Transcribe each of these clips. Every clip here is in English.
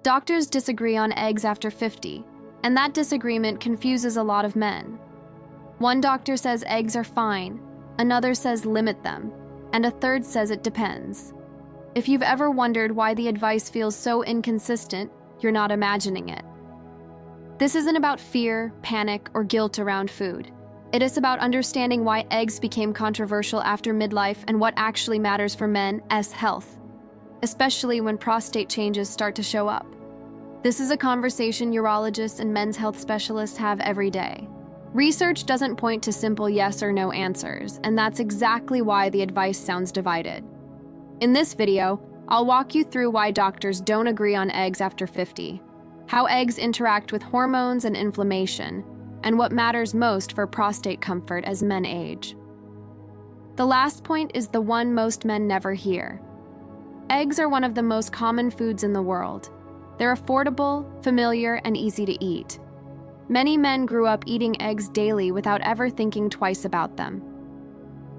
Doctors disagree on eggs after 50, and that disagreement confuses a lot of men. One doctor says eggs are fine, another says limit them, and a third says it depends. If you've ever wondered why the advice feels so inconsistent, you're not imagining it. This isn't about fear, panic, or guilt around food. It is about understanding why eggs became controversial after midlife and what actually matters for men's health, especially when prostate changes start to show up. This is a conversation urologists and men's health specialists have every day. Research doesn't point to simple yes or no answers, and that's exactly why the advice sounds divided. In this video, I'll walk you through why doctors don't agree on eggs after 50, how eggs interact with hormones and inflammation, and what matters most for prostate comfort as men age. The last point is the one most men never hear. Eggs are one of the most common foods in the world. They're affordable, familiar, and easy to eat. Many men grew up eating eggs daily without ever thinking twice about them.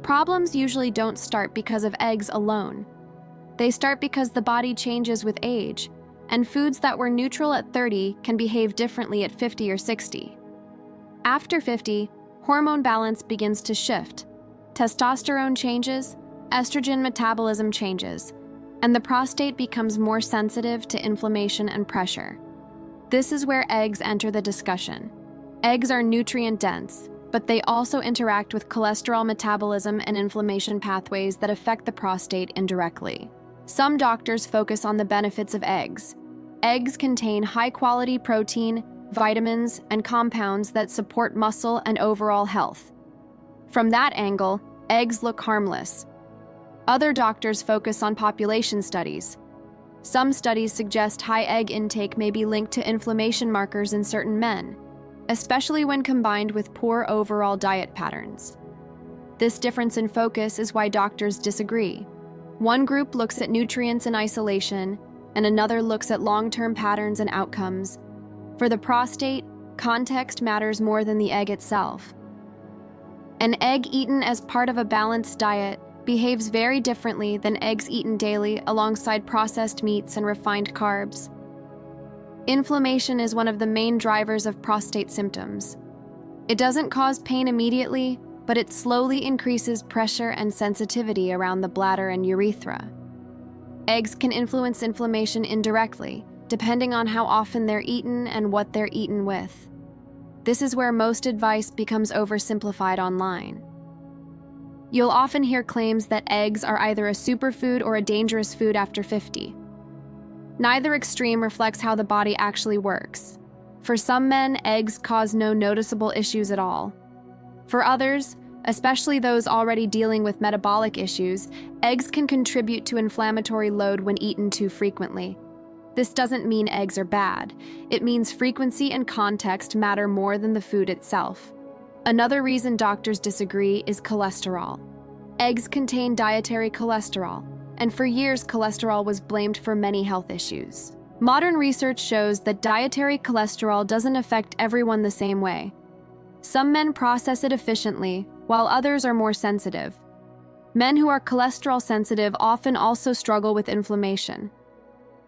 Problems usually don't start because of eggs alone. They start because the body changes with age, and foods that were neutral at 30 can behave differently at 50 or 60. After 50, hormone balance begins to shift. Testosterone changes, estrogen metabolism changes, and the prostate becomes more sensitive to inflammation and pressure. This is where eggs enter the discussion. Eggs are nutrient-dense, but they also interact with cholesterol metabolism and inflammation pathways that affect the prostate indirectly. Some doctors focus on the benefits of eggs. Eggs contain high-quality protein, vitamins, and compounds that support muscle and overall health. From that angle, eggs look harmless. Other doctors focus on population studies. Some studies suggest high egg intake may be linked to inflammation markers in certain men, especially when combined with poor overall diet patterns. This difference in focus is why doctors disagree. One group looks at nutrients in isolation, and another looks at long-term patterns and outcomes. For the prostate, context matters more than the egg itself. An egg eaten as part of a balanced diet behaves very differently than eggs eaten daily alongside processed meats and refined carbs. Inflammation is one of the main drivers of prostate symptoms. It doesn't cause pain immediately, but it slowly increases pressure and sensitivity around the bladder and urethra. Eggs can influence inflammation indirectly, depending on how often they're eaten and what they're eaten with. This is where most advice becomes oversimplified online. You'll often hear claims that eggs are either a superfood or a dangerous food after 50. Neither extreme reflects how the body actually works. For some men, eggs cause no noticeable issues at all. For others, especially those already dealing with metabolic issues, eggs can contribute to inflammatory load when eaten too frequently. This doesn't mean eggs are bad. It means frequency and context matter more than the food itself. Another reason doctors disagree is cholesterol. Eggs contain dietary cholesterol, and for years cholesterol was blamed for many health issues. Modern research shows that dietary cholesterol doesn't affect everyone the same way. Some men process it efficiently, while others are more sensitive. Men who are cholesterol sensitive often also struggle with inflammation.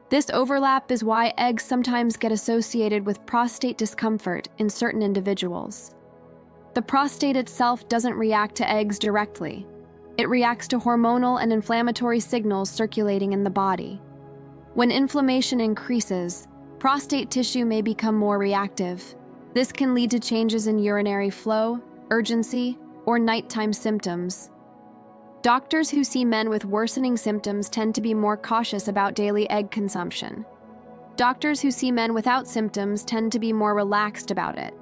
This overlap is why eggs sometimes get associated with prostate discomfort in certain individuals. The prostate itself doesn't react to eggs directly. It reacts to hormonal and inflammatory signals circulating in the body. When inflammation increases, prostate tissue may become more reactive. This can lead to changes in urinary flow, urgency, or nighttime symptoms. Doctors who see men with worsening symptoms tend to be more cautious about daily egg consumption. Doctors who see men without symptoms tend to be more relaxed about it.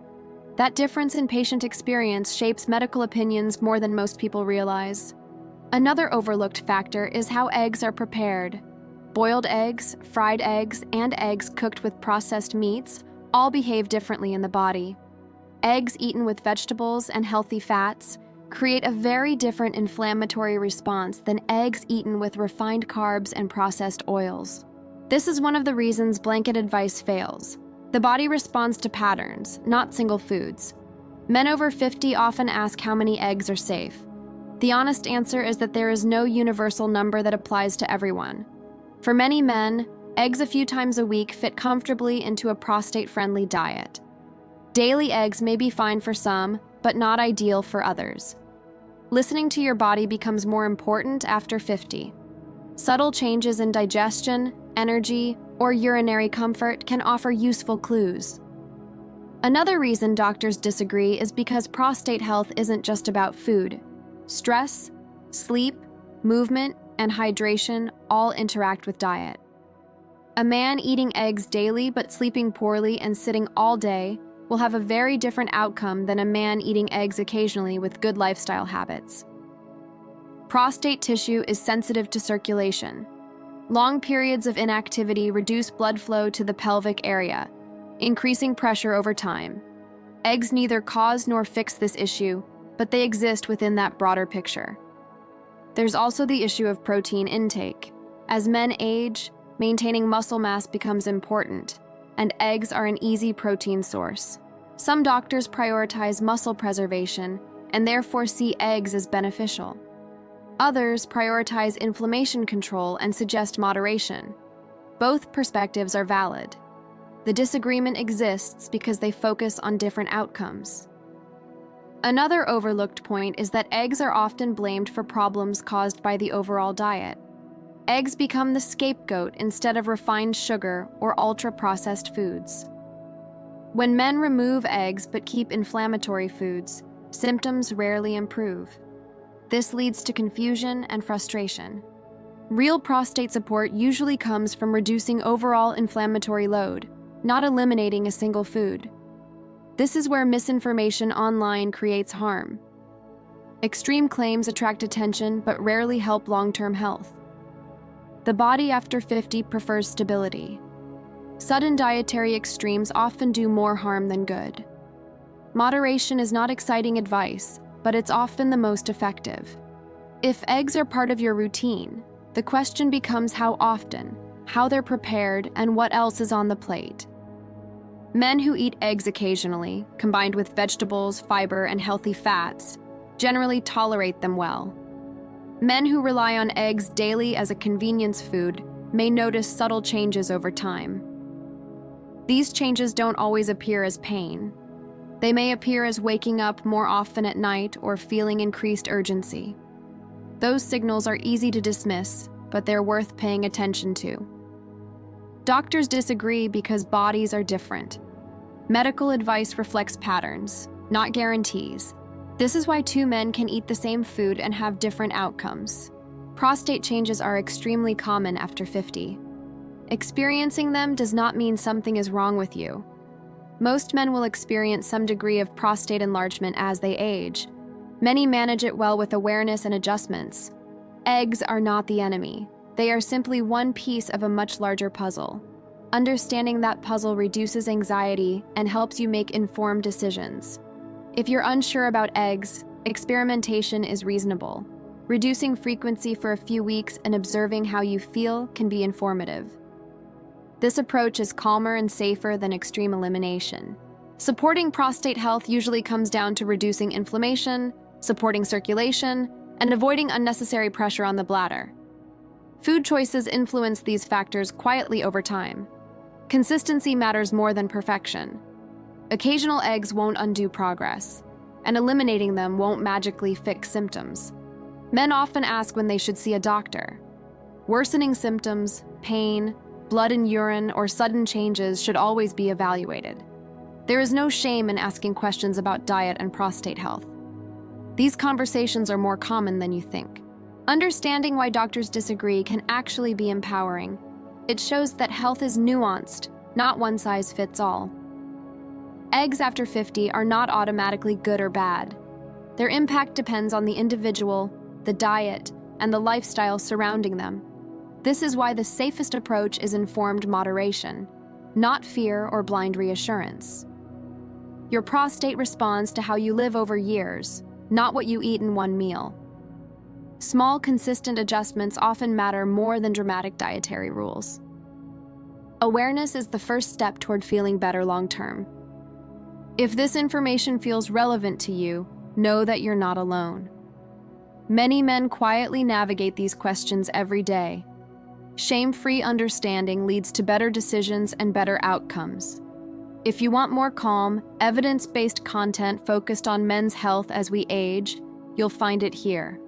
That difference in patient experience shapes medical opinions more than most people realize. Another overlooked factor is how eggs are prepared. Boiled eggs, fried eggs, and eggs cooked with processed meats all behave differently in the body. Eggs eaten with vegetables and healthy fats create a very different inflammatory response than eggs eaten with refined carbs and processed oils. This is one of the reasons blanket advice fails. The body responds to patterns, not single foods. Men over 50 often ask how many eggs are safe. The honest answer is that there is no universal number that applies to everyone. For many men, Eggs a few times a week fit comfortably into a prostate-friendly diet. Daily eggs may be fine for some, but not ideal for others. Listening to your body becomes more important after 50. Subtle changes in digestion, energy, or urinary comfort can offer useful clues. Another reason doctors disagree is because prostate health isn't just about food. Stress, sleep, movement, and hydration all interact with diet. A man eating eggs daily but sleeping poorly and sitting all day will have a very different outcome than a man eating eggs occasionally with good lifestyle habits. Prostate tissue is sensitive to circulation. Long periods of inactivity reduce blood flow to the pelvic area, increasing pressure over time. Eggs neither cause nor fix this issue, but they exist within that broader picture. There's also the issue of protein intake. As men age, maintaining muscle mass becomes important, and eggs are an easy protein source. Some doctors prioritize muscle preservation and therefore see eggs as beneficial. Others prioritize inflammation control and suggest moderation. Both perspectives are valid. The disagreement exists because they focus on different outcomes. Another overlooked point is that eggs are often blamed for problems caused by the overall diet. Eggs become the scapegoat instead of refined sugar or ultra-processed foods. When men remove eggs but keep inflammatory foods, symptoms rarely improve. This leads to confusion and frustration. Real prostate support usually comes from reducing overall inflammatory load, not eliminating a single food. This is where misinformation online creates harm. Extreme claims attract attention but rarely help long-term health. The body after 50 prefers stability. Sudden dietary extremes often do more harm than good. Moderation is not exciting advice, but it's often the most effective. If eggs are part of your routine, the question becomes how often, how they're prepared, and what else is on the plate. Men who eat eggs occasionally, combined with vegetables, fiber, and healthy fats, generally tolerate them well. Men who rely on eggs daily as a convenience food may notice subtle changes over time. These changes don't always appear as pain. They may appear as waking up more often at night or feeling increased urgency. Those signals are easy to dismiss, but they're worth paying attention to. Doctors disagree because bodies are different. Medical advice reflects patterns, not guarantees. This is why two men can eat the same food and have different outcomes. Prostate changes are extremely common after 50. Experiencing them does not mean something is wrong with you. Most men will experience some degree of prostate enlargement as they age. Many manage it well with awareness and adjustments. Eggs are not the enemy. They are simply one piece of a much larger puzzle. Understanding that puzzle reduces anxiety and helps you make informed decisions. If you're unsure about eggs, experimentation is reasonable. Reducing frequency for a few weeks and observing how you feel can be informative. This approach is calmer and safer than extreme elimination. Supporting prostate health usually comes down to reducing inflammation, supporting circulation, and avoiding unnecessary pressure on the bladder. Food choices influence these factors quietly over time. Consistency matters more than perfection. Occasional eggs won't undo progress, and eliminating them won't magically fix symptoms. Men often ask when they should see a doctor. Worsening symptoms, pain, blood in urine, or sudden changes should always be evaluated. There is no shame in asking questions about diet and prostate health. These conversations are more common than you think. Understanding why doctors disagree can actually be empowering. It shows that health is nuanced, not one size fits all. Eggs after 50 are not automatically good or bad. Their impact depends on the individual, the diet, and the lifestyle surrounding them. This is why the safest approach is informed moderation, not fear or blind reassurance. Your prostate responds to how you live over years, not what you eat in one meal. Small, consistent adjustments often matter more than dramatic dietary rules. Awareness is the first step toward feeling better long-term. If this information feels relevant to you, know that you're not alone. Many men quietly navigate these questions every day. Shame-free understanding leads to better decisions and better outcomes. If you want more calm, evidence-based content focused on men's health as we age, you'll find it here.